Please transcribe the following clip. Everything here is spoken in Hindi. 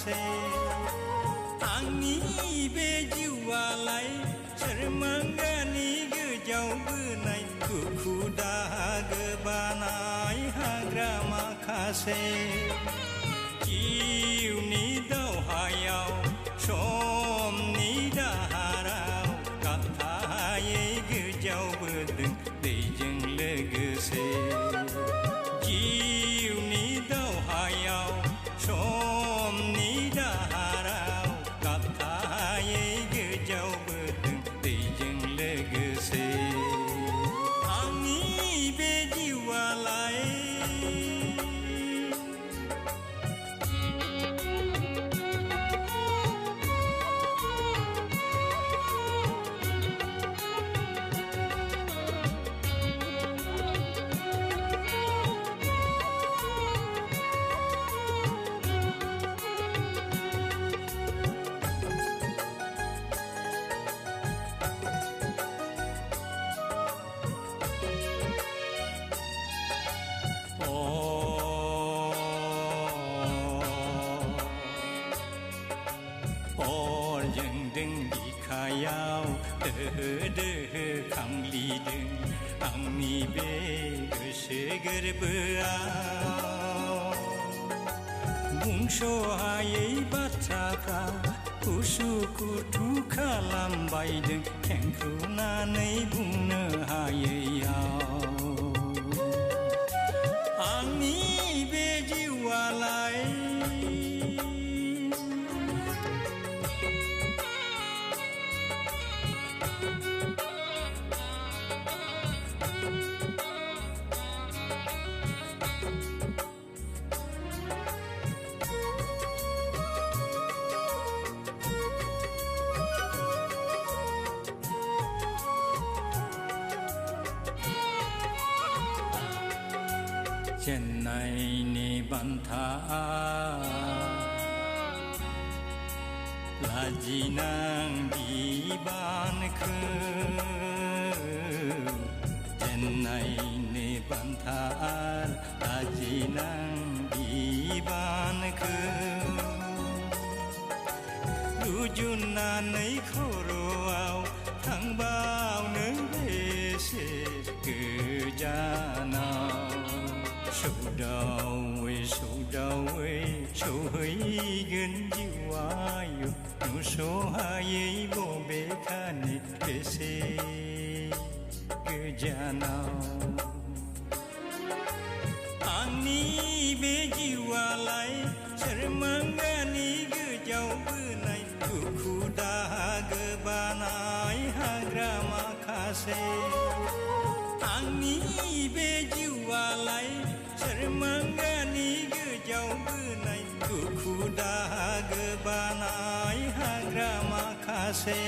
माखासे आंनि बे जिउआलाय सोरमांगानि गोजाव बोनाय दुखु दाहा बानाय हाग्रा माखासे जिउनि दावहायाव समनि दाहाराव गाबथायै गोजावबोदों दैजों लोगोसे जिउनि दावहायाव समनि दाहाराव गाबथायै गोजावबोदों दैजों लोगोसे आंनि बे जिउआलाय बिखायाव दोहो दोहो खामग्लिदों आंनि बे गोसो गोरबोआव बुंस'हायै बाथ्राफ्रा उसुखुथु खालामबायदों खेंख्रुनानै बुंनो हायैयाव आंनि बे जिउआलाय चेन्नाईनि बान्था लाजिनां बिबानखौ चेन्नाईनि बान्था लाजिनां बिबानखौ रुजुननानै खर'आव थांबावनो बेसे गोजानाव सौदावै सौदावै सौहैगोन जिउआयु नुस'हायै बबेखानि बेसे गोजानाव आंनि बे जिउआलाय सोरमांगानि गोजाव बोनाय दुखु दाहा बानाय हाग्रा माखासे आंनि बे जिउआलाय सोरमांगानि गोजाव बोनाय दुखु दाहा बानाय हाग्रा माखासे